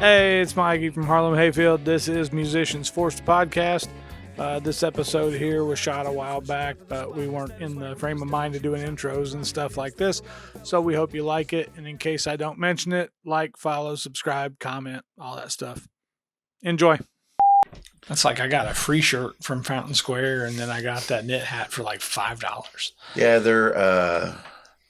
Hey, it's Mikey from Harlem, Hayfield. This is Musicians Forced Podcast. This episode here was shot a while back, but we weren't in the frame of mind to doing intros and stuff like this. So we hope you like it. And in case I don't mention it, like, follow, subscribe, comment, all that stuff. Enjoy. That's like I got a free shirt from Fountain Square, and then I got that knit hat for like $5. Yeah,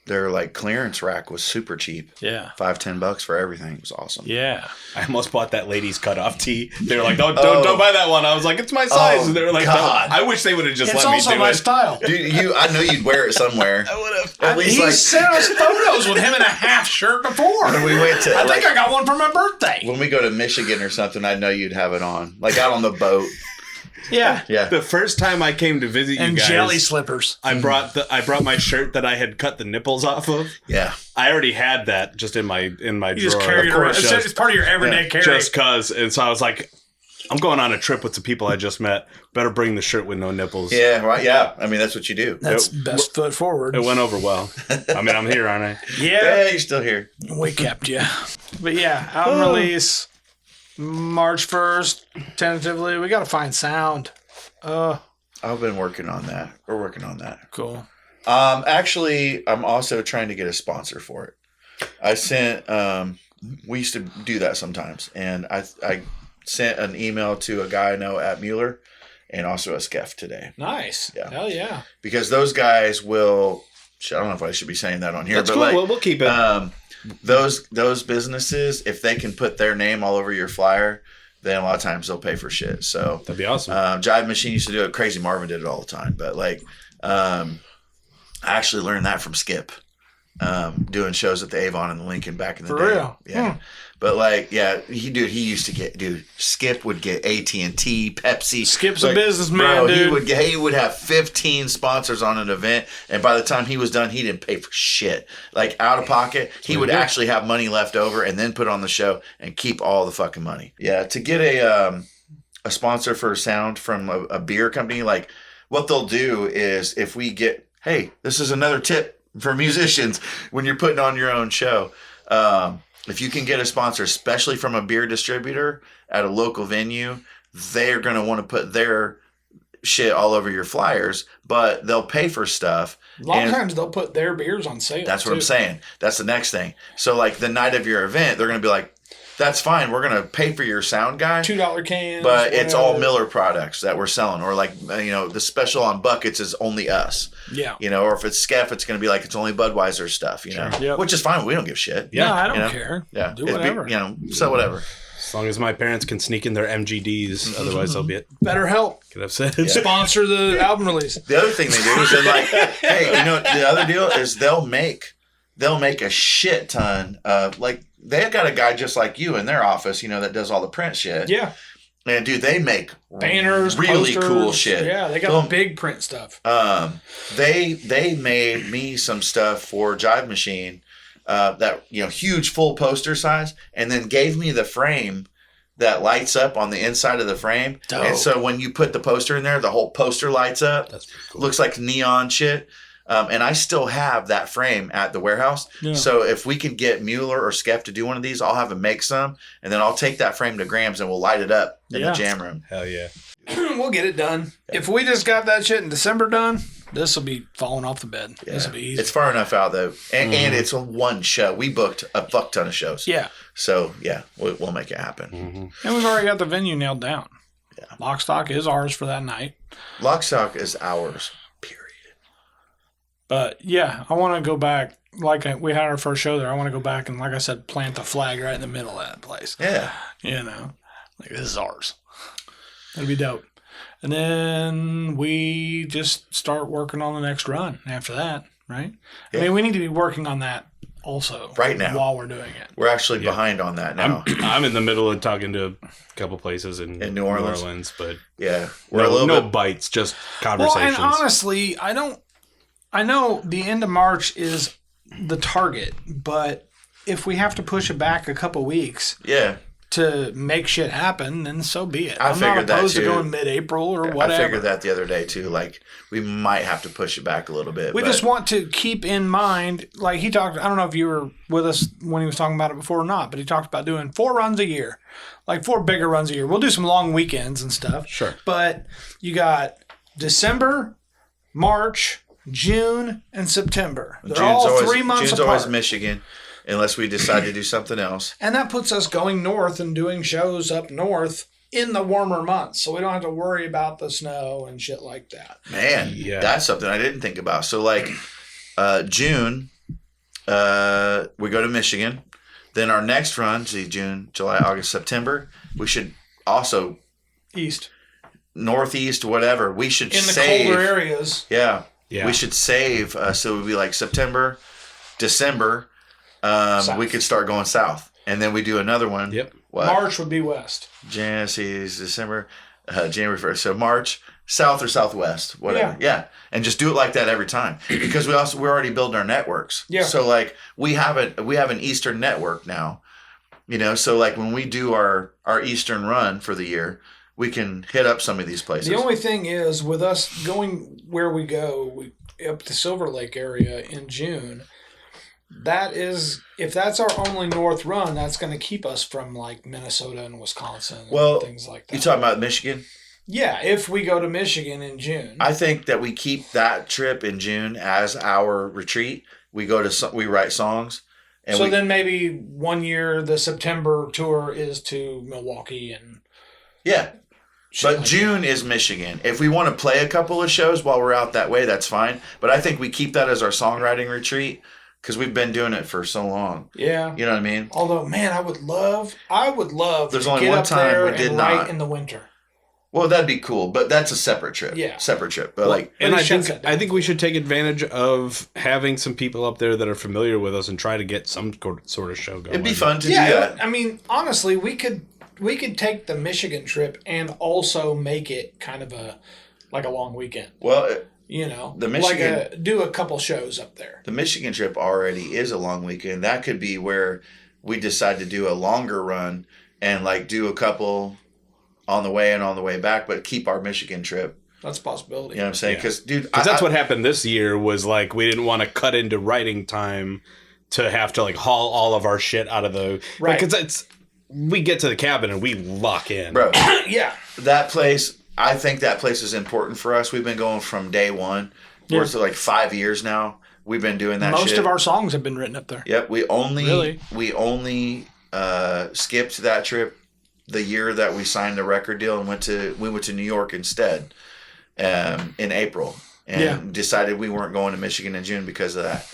their like clearance rack was super cheap. Yeah. $5-10 for everything. It was awesome. Yeah. I almost bought that lady's cutoff tee. They were like, don't buy that one. I was like, it's my size. Oh, and they were like, God. no. I wish they would have just let me do it. It's also my style. Dude, I know you'd wear it somewhere. I would have. At least He sent us photos with him in a half shirt before. when we went to, I think I got one for my birthday. when we go to Michigan or something, I know you'd have it on, like out on the boat. Yeah. Yeah. The first time I came to visit And you guys, jelly slippers. I brought my shirt that I had cut the nipples off of. Yeah. I already had that just in my drawer. You just carry it around. It's part of your everyday carry. Just cause, and so I was like, I'm going on a trip with the people I just met. Better bring the shirt with no nipples. Yeah. Right. Yeah. I mean, that's what you do. That's best foot forward. It went over well. I mean, I'm here, aren't I? Yeah. You're still here. We kept you. But yeah, album release March 1st, tentatively. We got to find sound. I've been working on that. We're working on that. Cool. Actually, I'm also trying to get a sponsor for it. I sent, we used to do that sometimes. And I sent an email to a guy I know at Mueller and also a Skeff today. Nice. Yeah. Hell yeah. Because those guys will, I don't know if I should be saying that on here, That's but cool. like, We'll keep it. those businesses, if they can put their name all over your flyer, then a lot of times they'll pay for shit. So That'd be awesome. Jive Machine used to do it. Crazy Marvin did it all the time. But like, I actually learned that from Skip, doing shows at the Avon and the Lincoln back in the For day. real? Yeah. But like, yeah, he used to get, Skip would get AT&T, Pepsi. Skip's a businessman, bro, dude. He would have 15 sponsors on an event, and by the time he was done, he didn't pay for shit. Like out of pocket, he would actually have money left over and then put on the show and keep all the fucking money. Yeah, to get a sponsor for sound from a beer company, like what they'll do is if we get, hey, this is another tip for musicians when you're putting on your own show. If you can get a sponsor, especially from a beer distributor at a local venue, they're going to want to put their shit all over your flyers, but they'll pay for stuff. A lot of times they'll put their beers on sale. That's what I'm saying. That's the next thing. So like the night of your event, they're going to be like, that's fine. We're going to pay for your sound guy. $2 cans. But it's all Miller products that we're selling. Or like, the special on buckets is only us. Yeah. Or if it's Skeff, it's going to be like it's only Budweiser stuff, Yep. Which is fine. We don't give shit. Yeah, I don't care. Yeah. Do whatever. So whatever. As long as my parents can sneak in their MGDs, otherwise they'll be it. Better help. Could have said. Sponsor the album release. The other thing they do is they're like, hey, the other deal is they'll make a shit ton of, like, they've got a guy just like you in their office, that does all the print shit. Yeah. And dude, they make Banners, really posters. cool shit. Yeah, they got the big print stuff. They made me some stuff for Jive Machine, that huge full poster size, and then gave me the frame that lights up on the inside of the frame. Dope. And so when you put the poster in there, the whole poster lights up. That's pretty cool. Looks like neon shit. And I still have that frame at the warehouse. Yeah. So if we can get Mueller or Skeff to do one of these, I'll have them make some, and then I'll take that frame to Grams and we'll light it up in the jam room. Hell yeah. We'll get it done. Yeah. If we just got that shit in December done, this will be falling off the bed. Yeah. This will be easy. It's far enough out though, and it's one show. We booked a fuck ton of shows. Yeah. So yeah, we'll make it happen. Mm-hmm. And we've already got the venue nailed down. Yeah. Lock Stock is ours for that night. Lock Stock is ours. Period. But yeah, I want to go back. Like we had our first show there. I want to go back and, like I said, plant the flag right in the middle of that place. Yeah. Like this is ours. That'd be dope. And then we just start working on the next run after that, right? Yeah. I mean, we need to be working on that also right now while we're doing it. We're actually behind on that now. I'm in the middle of talking to a couple places in New Orleans, but yeah, we're a little bit bites, just conversations. Well, and honestly, I know the end of March is the target, but if we have to push it back a couple weeks, yeah, to make shit happen, then so be it. I I'm not figured that opposed to too. going mid-April or whatever. I figured that the other day too. Like we might have to push it back a little bit. We but just want to keep in mind, like he talked, I don't know if you were with us when he was talking about it before or not, but he talked about doing 4 runs a year, like 4 bigger runs a year. We'll do some long weekends and stuff. Sure. But you got December, March, June, and September. They're all 3 months June's apart. always Michigan, unless we decide to do something else. And that puts us going north and doing shows up north in the warmer months. So we don't have to worry about the snow and shit like that. Man, Yeah. that's something I didn't think about. So like June, we go to Michigan. Then our next run, June, July, August, September, we should also East. northeast, whatever. We should In the save. colder areas. Yeah. Yeah. We should save. So it would be like September, December. South. We could start going south. And then we do another one. Yep. What? March would be west. December, January 1st. So March, south or southwest, whatever. Yeah. And just do it like that every time. Because we're already building our networks. Yeah. So like we have an Eastern network now. You know, so like when we do our Eastern run for the year, we can hit up some of these places. The only thing is, with us going where we go, up the Silver Lake area in June, that is, if that's our only north run, that's going to keep us from like Minnesota and Wisconsin and things like that. You talking about Michigan? Yeah, if we go to Michigan in June. I think that we keep that trip in June as our retreat. We write songs. And so then maybe one year the September tour is to Milwaukee and yeah. shit But like June is Michigan. If we want to play a couple of shows while we're out that way, that's fine. But I think we keep that as our songwriting retreat because we've been doing it for so long. that. Yeah. You know what I mean? Although, man, I would love There's to only get one up time there we did and write not. in the winter. Well, that'd be cool, but that's a separate trip. Yeah. Separate trip. But like, And Pretty I think we should take advantage of having some people up there that are familiar with us and try to get some sort of show going. it'd be fun to do Yeah, that. I mean, honestly, we could take the Michigan trip and also make it kind of a long weekend. Well, You know, The Michigan- do a couple shows up there. the Michigan trip already is a long weekend. That could be where we decide to do a longer run and like do a couple on the way and on the way back, but keep our Michigan trip. That's a possibility. You know what I'm saying? Because, dude, Because that's what happened this year was like we didn't want to cut into writing time to have to like haul all of our shit out of the Right. Because we get to the cabin and we lock in. bro, Yeah, that place, I think that place is important for us. We've been going from day one. Yeah. We're to like 5 years now. We've been doing that most shit. of our songs have been written up there. Yep, we only Really? skipped that trip the year that we signed the record deal and we went to New York instead in April and decided we weren't going to Michigan in June because of that.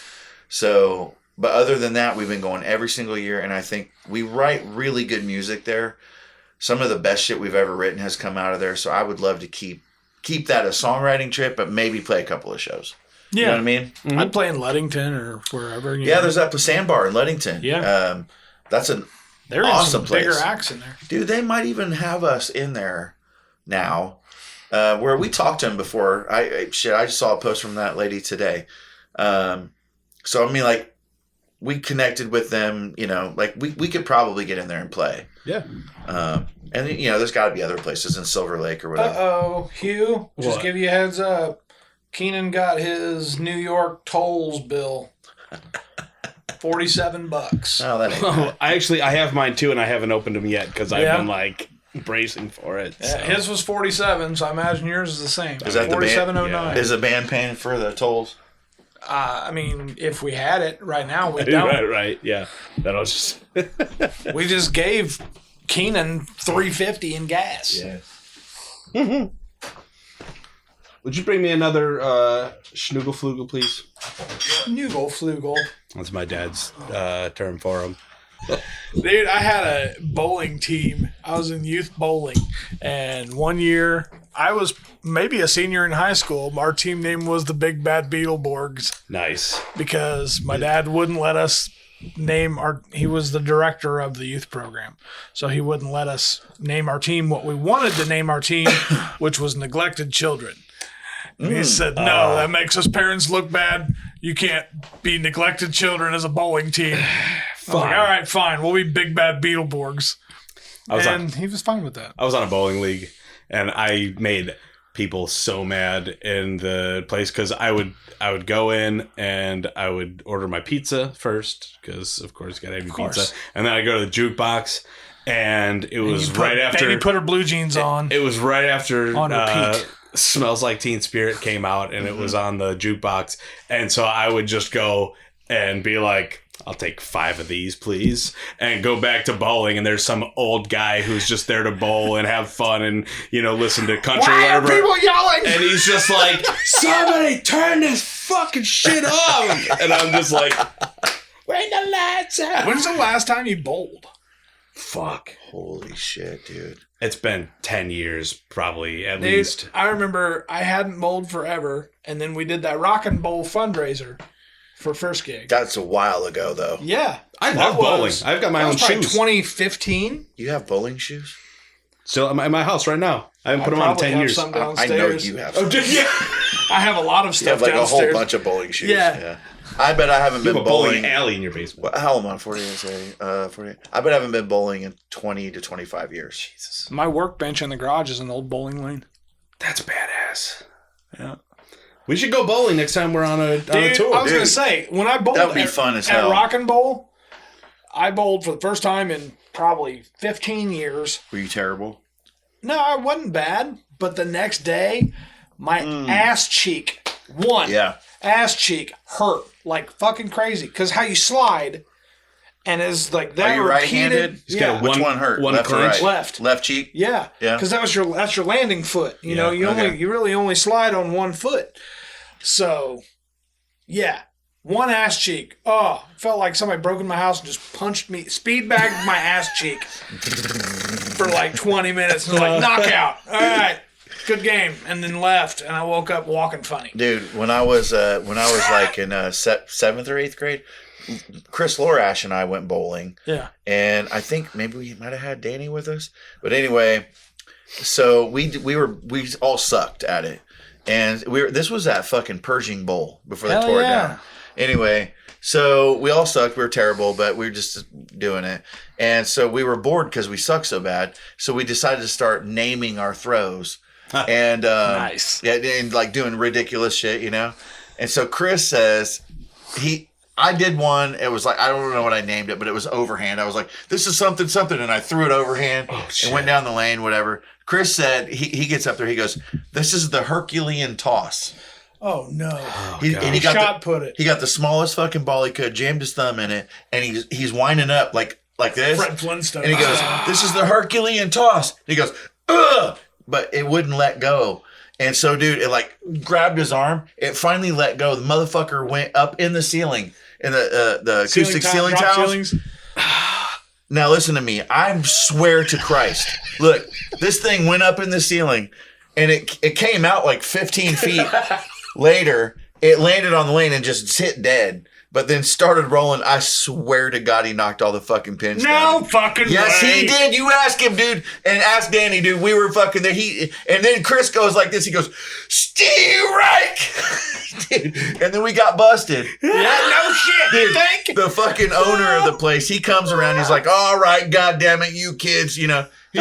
So, but other than that, we've been going every single year, and I think we write really good music there. Some of the best shit we've ever written has come out of there. So I would love to keep that a songwriting trip, but maybe play a couple of shows. Yeah, You know what I mean? I'd play in Ludington or wherever. Yeah, there's that Sandbar in Ludington. Yeah. That's an They're awesome in some bigger place. acts in there. Dude, they might even have us in there now. Where we talked to him before. I just saw a post from that lady today. So I mean, like, we connected with them. You know, like we could probably get in there and play. Yeah. And you know, there's got to be other places in Silver Lake or whatever. Uh-oh, Hugh, just What? give you a heads up. Keenan got his New York tolls bill. $47. Oh, that ain't Oh, I have mine too, and I haven't opened them yet because I've Yeah. been like bracing for it. Yeah, so. his was 47, so I imagine yours is the same. Is that the band? 4709. Is the band paying for the tolls? I mean, if we had it right now, we don't. right, yeah. That was just We just gave Keenan $3.50 in gas. yeah. Would you bring me another Schnugelflugel, please? Noogle flugel. That's my dad's term for him. Dude, I had a bowling team. I was in youth bowling. And one year, I was maybe a senior in high school. Our team name was the Big Bad Beetleborgs Nice. because my dad wouldn't let us name he was the director of the youth program. So he wouldn't let us name our team what we wanted to name our team, which was Neglected Children. And he said, no, that makes us parents look bad. You can't be neglected children as a bowling team. I was like, all right, fine. We'll be Big Bad Beetleborgs. And he was fine with that. I was on a bowling league, and I made people so mad in the place because I would go in and I would order my pizza first because of course you gotta have your pizza, and then I go to the jukebox, and it was right after Baby put her blue jeans on. It was right after on repeat. Smells Like Teen Spirit came out, and it was on the jukebox, and so I would just go and be like, I'll take 5 of these, please, and go back to bowling. And there's some old guy who's just there to bowl and have fun and, listen to country. Why are people yelling? And he's just like, somebody turn this fucking shit off. And I'm just like, bring the lights out. When's the last time you bowled? Fuck. Holy shit, dude. It's been 10 years, probably, at least. I remember I hadn't bowled forever, and then we did that Rock and Bowl fundraiser for first gig. That's a while ago, though. Yeah. I love bowling. I've got my own shoes. 2015. You have bowling shoes? Still at my house right now. I haven't put them on in 10 years. I know you have. Oh, did you? I have a lot of stuff you have downstairs. A whole bunch of bowling shoes. Yeah. I bet I haven't been bowling. bowling alley in your basement. Well, how old am I? 48. I bet I haven't been bowling in 20 to 25 years. Jesus. My workbench in the garage is an old bowling lane. That's badass. Yeah. We should go bowling next time we're on a tour. I was going to say, when I bowled that would be fun as hell. At Rock and Bowl, I bowled for the first time in probably 15 years. Were you terrible? No, I wasn't bad. But the next day, my ass cheek, ass cheek hurt like fucking crazy. Because how you slide, and it's like that. Are you right-handed? Which one hurt? Left or right? Left cheek? Yeah. Yeah. Because that's your landing foot. You know, you really only slide on one foot. So, yeah. One ass cheek. Oh, felt like somebody broke in my house and just punched me, speed bagged my ass cheek for like 20 minutes and like knockout. All right, good game, and then left, and I woke up walking funny. Dude, when I was like in 7th or 8th grade, Chris Lorash and I went bowling. Yeah, and I think maybe we might have had Danny with us, but anyway, so we all sucked at it, and this was at fucking Pershing Bowl before they tore it down. Anyway, so we all sucked. We were terrible, but we were just doing it. And so we were bored because we sucked so bad. So we decided to start naming our throws. And nice. Yeah, and like doing ridiculous shit, And so Chris says I did one. It was like, I don't know what I named it, but it was overhand. I was like, this is something, and I threw it overhand and went down the lane, whatever. Chris said, he gets up there, he goes, this is the Herculean toss. Oh no! He got the smallest fucking ball he could, jammed his thumb in it, and he's winding up like this. Fred Flintstone. And he goes, "This is the Herculean toss." And he goes, "Ugh!" But it wouldn't let go, and so dude, it like grabbed his arm. It finally let go. The motherfucker went up in the ceiling, in the acoustic ceiling tiles. Now listen to me. I swear to Christ. Look, this thing went up in the ceiling, and it came out like 15 feet. Later, it landed on the lane and just hit dead, but then started rolling. I swear to God, he knocked all the fucking pins down. No fucking yes, way. He did. You ask him, dude, and ask Danny, dude. We were fucking there. And then Chris goes like this. He goes, Steve Reich! Dude. And then we got busted. Yeah, no shit. Dude, the fucking owner of the place, he comes around. He's like, all right, God damn it, you kids, He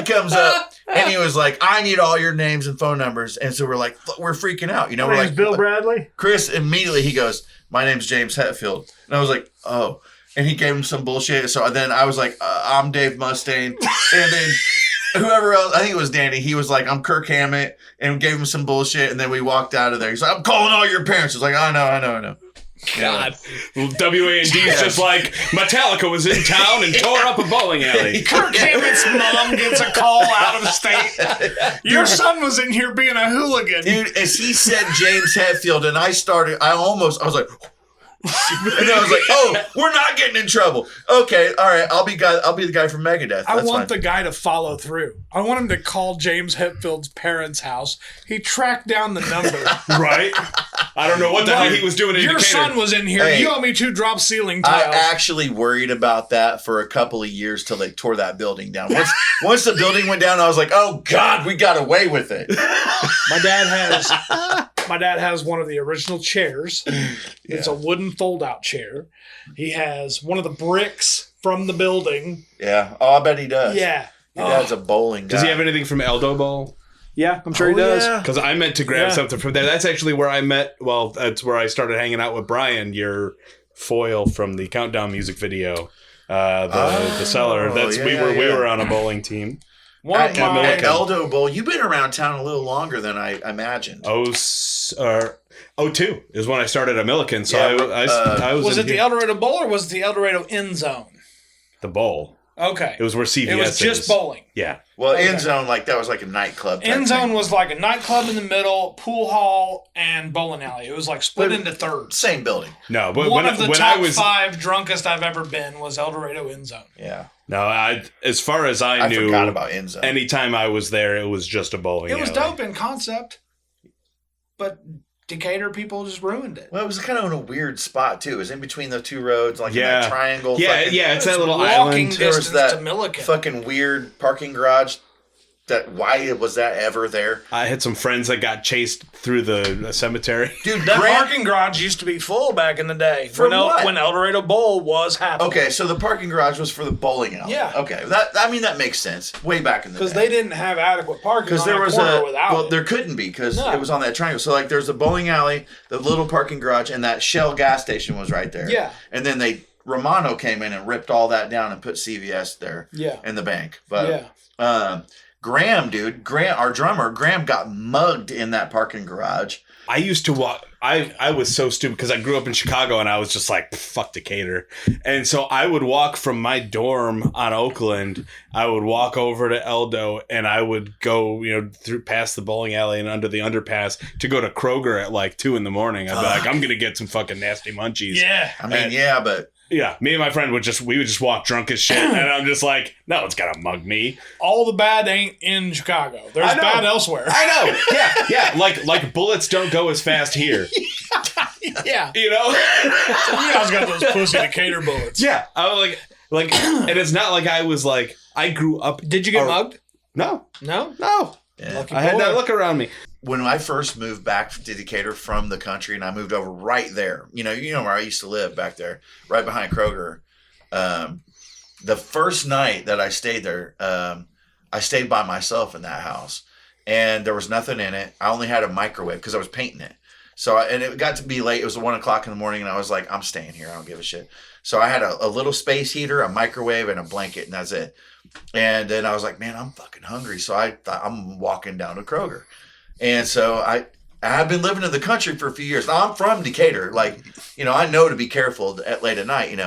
comes up. And he was like, I need all your names and phone numbers. And so we're like, we're freaking out. We're like, Bill Bradley? Chris, immediately he goes, my name's James Hetfield. And I was like, oh. And he gave him some bullshit. So then I was like, I'm Dave Mustaine. And then whoever else, I think it was Danny, he was like, I'm Kirk Hammett. And gave him some bullshit. And then we walked out of there. He's like, I'm calling all your parents. I was like, I know. God. WAND's just like, Metallica was in town and tore up a bowling alley. Kirk Hammett's mom gets a call out of state. Your son was in here being a hooligan. Dude, as he said James Hetfield, and I was like, and then I was like, oh, we're not getting in trouble. Okay, all right, I'll be the guy from Megadeth. I want the guy to follow through. I want him to call James Hetfield's parents' house. He tracked down the number. Right? I don't know what the hell he was doing in Your Decatur. son was in here. Hey, you owe me 2 drop ceiling tiles. I actually worried about that for a couple of years till they tore that building down. Once the building went down, I was like, oh, God, we got away with it. My dad has one of the original chairs. It's a wooden fold-out chair. He has one of the bricks from the building. Yeah. Oh, I bet he does. Yeah. Your dad's a bowling guy. Does he have anything from Eldo Bowl? Yeah, I'm sure he does. Yeah. Because I meant to grab something from there. That's actually where I met. Well, that's where I started hanging out with Brian, your foil from the Countdown music video. The seller. That's we were on a bowling team. At Eldo Bowl, you've been around town a little longer than I imagined. 02 is when I started at Milliken. So I was it the El Dorado Bowl or was it the El Dorado End Zone? The bowl. Okay. It was where CVS It was just is. bowling. Yeah. Well, End Zone, like that was like a nightclub. End Zone was like a nightclub in the middle, pool hall, and bowling alley. It was like split into thirds. Same building. No, but One of the top I was 5 drunkest I've ever been was El Dorado End Zone. Yeah. No, as far as I knew, forgot about End Zone. Anytime I was there, it was just a bowling. It was alley. dope in concept, but Decatur people just ruined it. Well, it was kind of in a weird spot too. It was in between the two roads, like in that triangle. Yeah, it's that little walking island. There was distance that to Milliken. fucking weird parking garage. Why was that ever there? I had some friends that got chased through the cemetery. Dude, that parking garage used to be full back in the day. When El Dorado Bowl was happening. Okay, so the parking garage was for the bowling alley. Yeah. Okay, that makes sense. Way back in the day. Because they didn't have adequate parking Because on there that was corner without it. there couldn't be because No. it was on that triangle. So like there's a bowling alley, the little parking garage, and that Shell gas station was right there. Yeah. And then Romano came in and ripped all that down and put CVS there. Yeah. In the bank. But Graham, our drummer, Graham got mugged in that parking garage. I used to walk. I was so stupid because I grew up in Chicago and I was just like, fuck Decatur. And so I would walk from my dorm on Oakland. I would walk over to Eldo and I would go, through past the bowling alley and under the underpass to go to Kroger at like 2 a.m. I'd be like, I'm going to get some fucking nasty munchies. Yeah. I mean, but... Yeah, me and my friend would just walk drunk as shit, and I'm just like, no one's gonna mug me. All the bad ain't in Chicago. There's bad elsewhere. I know. Yeah. Like bullets don't go as fast here. Yeah. You know? You guys got those pussy Decatur bullets. Yeah. I was like, and it's not like I was like, I grew up. Did you get mugged? No. No. Yeah. I had that look around me. When I first moved back to Decatur from the country and I moved over right there, you know where I used to live back there, right behind Kroger. The first night that I stayed there, I stayed by myself in that house and there was nothing in it. I only had a microwave because I was painting it. So, and it got to be late. It was 1:00 in the morning and I was like, I'm staying here. I don't give a shit. So I had a little space heater, a microwave and a blanket and that's it. And then I was like, man, I'm fucking hungry. So I thought I'm walking down to Kroger. And so I have been living in the country for a few years. Now I'm from Decatur. Like, I know to be careful late at night,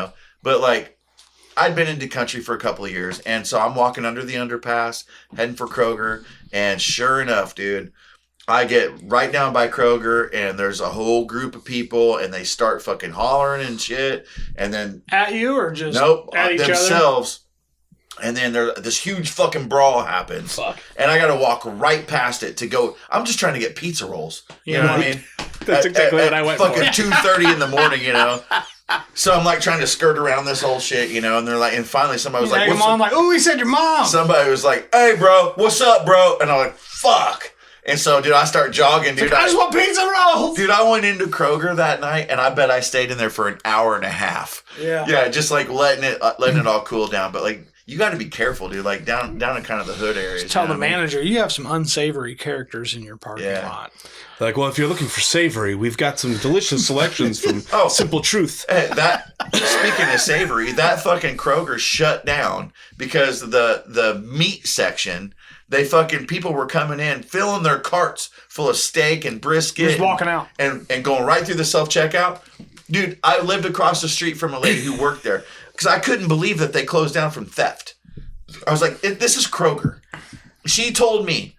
but like I'd been in the country for a couple of years. And so I'm walking under the underpass, heading for Kroger. And sure enough, dude, I get right down by Kroger and there's a whole group of people and they start fucking hollering and shit. And then at you or just at each themselves. Other? And then this huge fucking brawl happens. Fuck. And I got to walk right past it to go. I'm just trying to get pizza rolls. You know what I mean? That's exactly what I went for. Fucking 2:30 in the morning, So I'm like trying to skirt around this whole shit, and they're like, and finally somebody was like, mom, like, oh, he said your mom. Somebody was like, hey, bro, what's up, bro? And I'm like, fuck. And so, dude, I start jogging, dude. I just want pizza rolls. Dude, I went into Kroger that night, and I bet I stayed in there for an hour and a half. Yeah. Yeah, just like letting it all cool down. But like, you got to be careful, dude. Like down in kind of the hood areas. Just tell the manager you have some unsavory characters in your parking lot. Like, well, if you're looking for savory, we've got some delicious selections from Simple Truth. Speaking of savory, that fucking Kroger shut down because the meat section. People were coming in, filling their carts full of steak and brisket. Just walking out. And going right through the self-checkout. Dude, I lived across the street from a lady who worked there because I couldn't believe that they closed down from theft. I was like, this is Kroger. She told me,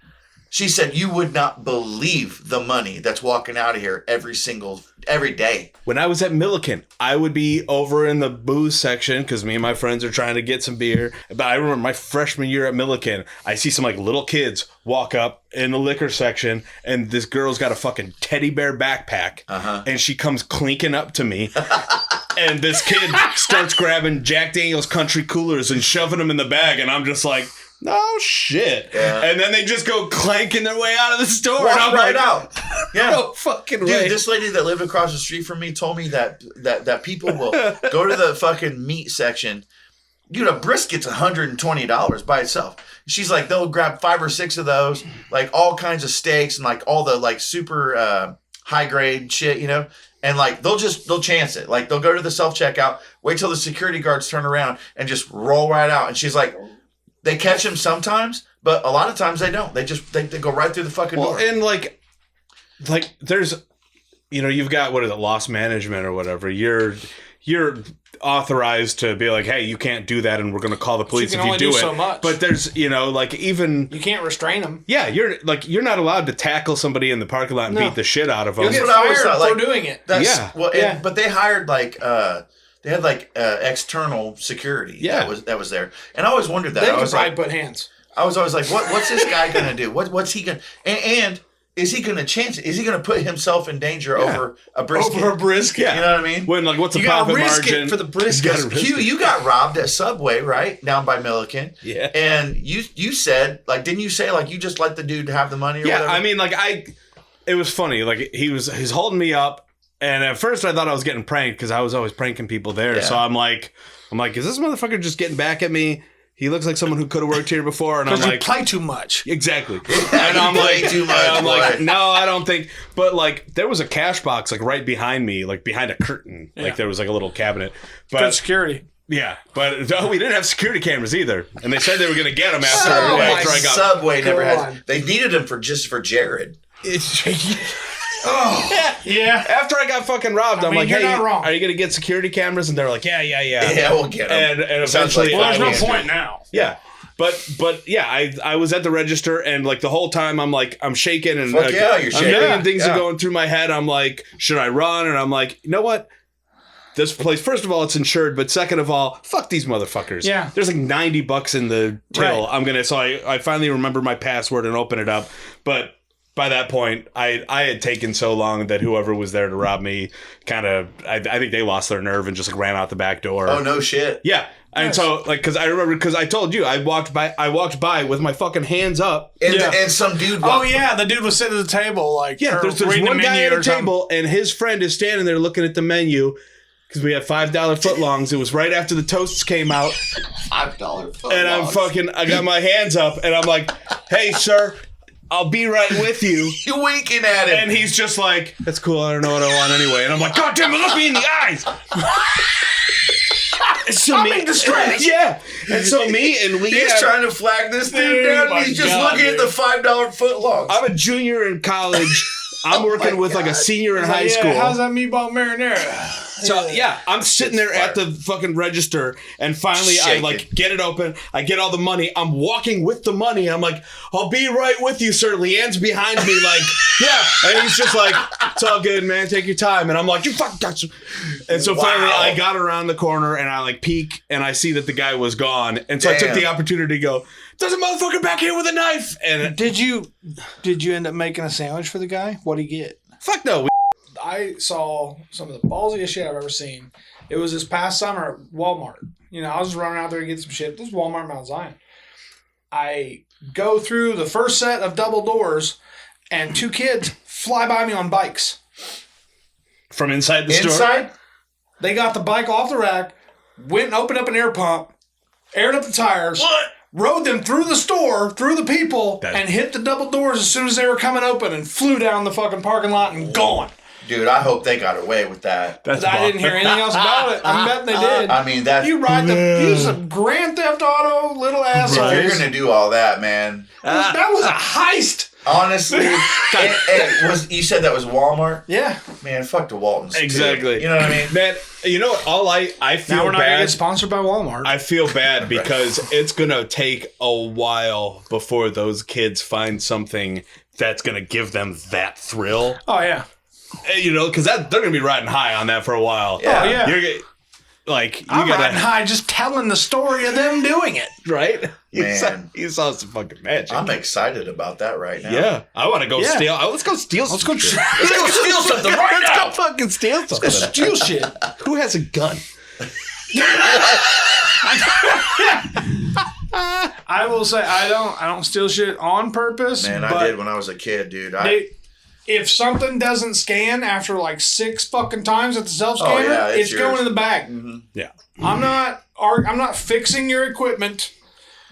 she said, you would not believe the money that's walking out of here every day. When I was at Milliken, I would be over in the booze section because me and my friends are trying to get some beer. But I remember my freshman year at Milliken, I see some like little kids walk up in the liquor section and this girl's got a fucking teddy bear backpack. And she comes clinking up to me. And this kid starts grabbing Jack Daniel's country coolers and shoving them in the bag. And I'm just like, no shit. Yeah. And then they just go clanking their way out of the store. Walk and I'm right like, out. Yeah. No fucking Dude, way. this lady that lived across the street from me told me that people will go to the fucking meat section dude, a brisket's $120 by itself. She's like, they'll grab 5 or 6 of those, like all kinds of steaks and like all the like super high grade shit, you know. And like they'll chance it. Like they'll go to the self checkout, wait till the security guards turn around, and just roll right out. And she's like, they catch him sometimes, but a lot of times they don't. They go right through the fucking door. And like there's, you know, you've got, what is it, loss management or whatever. You're authorized to be like, hey, you can't do that, and we're going to call the police if you do it. So much. But there's, you know, like even you can't restrain them. Yeah, you're not allowed to tackle somebody in the parking lot and beat the shit out of them. You'll get fired for doing it. But they hired like they had like external security. Yeah, that was there, and I always wondered that. They I was probably like, put hands. I was always like, what's this guy gonna do? What's he gonna and is he going to chance it? Is he going to put himself in danger over a brisket? Over a brisket. You know what I mean? When, like, what's the you profit risk margin? It for the brisket. Q, you got robbed at Subway, right? Down by Milliken. Yeah. And you said, like, didn't you say, like, you just let the dude have the money or whatever? I mean, like, it was funny. Like, he's holding me up, and at first I thought I was getting pranked because I was always pranking people there. Yeah. So I'm like, is this motherfucker just getting back at me? He looks like someone who could have worked here before, and I'm like, you play too much. Exactly. Yeah, and I'm like, too much. I'm like, no, I don't think. But like, there was a cash box like right behind me, like behind a curtain. Yeah. Like there was like a little cabinet. But good security. Yeah, but no, we didn't have security cameras either, and they said they were going to get them after I got. Subway never had. They needed them for Jared. Oh yeah! After I got fucking robbed, I'm like, "Hey, are you gonna get security cameras?" And they're like, "Yeah." Yeah, we'll get them. And eventually, there's no point now. Yeah, but yeah, I was at the register, and like the whole time, I'm shaking, and you're shaking. And things are going through my head. I'm like, should I run? And I'm like, you know what? This place, first of all, it's insured, but second of all, fuck these motherfuckers. Yeah. There's like $90 in the till. Right. So I finally remember my password and open it up, but. By that point, I had taken so long that whoever was there to rob me I think they lost their nerve and just like ran out the back door. Oh, no shit. Yeah. And so, like, because I told you, I walked by with my fucking hands up. And some dude the dude was sitting at the table, like, yeah, there's one guy at a table, and his friend is standing there looking at the menu. Because we had $5 footlongs. It was right after the toasts came out. $5 footlongs. And I got my hands up, and I'm like, hey, sir. I'll be right with you. You're winking at him. And he's just like, that's cool. I don't know what I want anyway. And I'm like, God damn it, look me in the eyes. I'm in distress. Yeah. And so me and Lee. He's trying to flag this dude down. And he's just looking at the $5 footlongs. I'm a junior in college. I'm working with like a senior in high school. How's that meatball marinara? So yeah, I'm sitting there at the fucking register, and finally I like get it open. I get all the money. I'm walking with the money. I'm like, I'll be right with you, sir. Leanne's behind me, like, yeah. And he's just like, it's all good, man. Take your time. And I'm like, you fucking got you. And so finally I got around the corner, and I like peek, and I see that the guy was gone. And so I took the opportunity to go, there's a motherfucker back here with a knife. And did you end up making a sandwich for the guy? What'd he get? Fuck no. I saw some of the ballsiest shit I've ever seen. It was this past summer at Walmart. You know, I was running out there to get some shit. This is Walmart Mount Zion. I go through the first set of double doors, and 2 kids fly by me on bikes. From inside the store? Inside? They got the bike off the rack, went and opened up an air pump, aired up the tires. What? Rode them through the store, through the people, and hit the double doors as soon as they were coming open and flew down the fucking parking lot and gone. Dude, I hope they got away with that. I didn't hear anything else about it. I'm betting they did. I mean, that's... You ride use a Grand Theft Auto, little asshole. If you're going to do all that, man. That was a heist. Honestly. You said that was Walmart? Yeah. Man, fuck the Waltons. Exactly. Too. You know what I mean? Man, you know what? I feel now we're not bad. going to get sponsored by Walmart. I feel bad because it's going to take a while before those kids find something that's going to give them that thrill. Oh, yeah. You know, because they're going to be riding high on that for a while. Yeah. Oh, yeah. I'm riding high just telling the story of them doing it. Right? Man. You saw some fucking magic. I'm excited about that right now. Yeah. I want to go steal. Let's go steal Let's go steal something right now. Let's go fucking steal something. Let's go steal shit. Who has a gun? I will say I don't steal shit on purpose. Man, I did when I was a kid, dude. If something doesn't scan after like 6 fucking times at the self-scanner, it's going in the bag. Mm-hmm. Yeah. I'm not I'm not fixing your equipment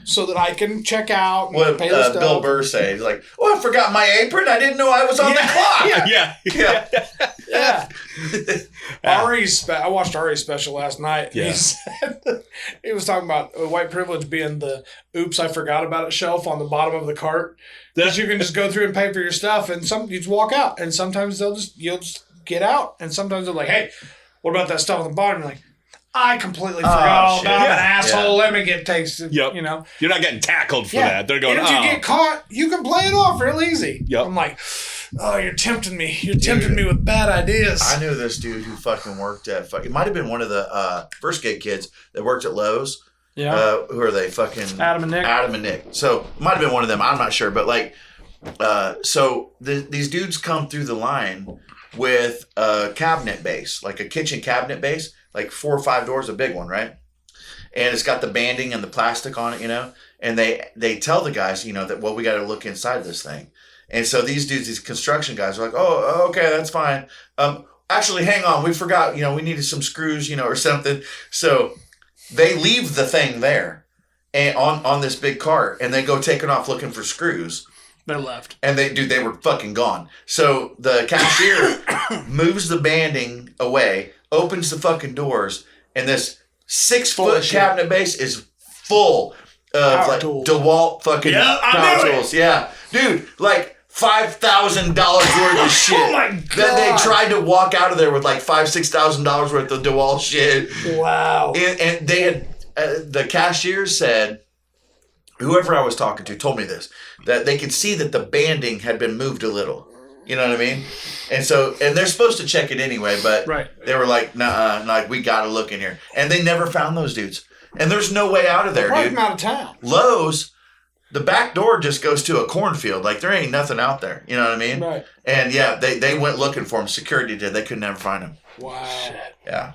so that I can check out and What pay the stuff. Bill Burr say? He's like, "Oh, I forgot my apron. I didn't know I was on the clock." Yeah. I watched Ari's special last night. And he said he was talking about white privilege being the "oops, I forgot about it" shelf on the bottom of the cart. That you can just go through and pay for your stuff, and you just walk out. And sometimes you'll just get out, and sometimes they're like, "Hey, what about that stuff on the bottom?" You're like, I completely forgot all about it, asshole. Let me get tasted. Yep. You know, you're not getting tackled for that. They're going. And if you get caught, you can play it off real easy. Yep. I'm like, oh, you're tempting me. You're tempting me with bad ideas. I knew this dude who fucking worked at it might have been one of the first gate kids that worked at Lowe's. Yeah. Who are they? Fucking Adam and Nick. So might have been one of them. I'm not sure, but like, so these dudes come through the line with a cabinet base, like a kitchen cabinet base. Like 4 or 5 doors, a big one, right? And it's got the banding and the plastic on it, you know? And they tell the guys, you know, that, well, we got to look inside this thing. And so these dudes, these construction guys are like, oh, okay, that's fine. Actually, hang on. We forgot, you know, we needed some screws, you know, or something. So they leave the thing there and on this big cart and they go taking off looking for screws. They're left. And they were fucking gone. So the cashier moves the banding away, opens the fucking doors, and this 6-foot cabinet base is full of like tools. DeWalt fucking power tools. Yeah. Dude, like $5,000 worth of shit. Oh my God. That they tried to walk out of there with like $5,000-$6,000 worth of DeWalt shit. Wow. And they had, the cashier said, whoever I was talking to told me this, that they could see that the banding had been moved a little. You know what I mean? And so, and they're supposed to check it anyway, but they were like, nah, like, we got to look in here. And they never found those dudes. And there's no way out of there, dude. From out of town. Lowe's, the back door just goes to a cornfield. Like, there ain't nothing out there. You know what I mean? Right. And yeah, they went looking for him. Security did. They could never find him. Wow. Yeah.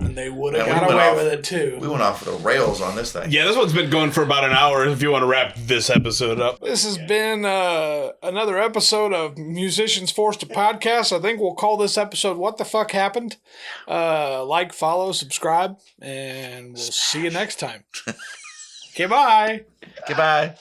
And they would have And got away with it, too. We went off the rails on this thing. Yeah, this one's been going for about an hour if you want to wrap this episode up. This has been another episode of Musicians Forced to Podcast. I think we'll call this episode What the Fuck Happened? Like, follow, subscribe, and we'll see you next time. Okay, bye. Goodbye.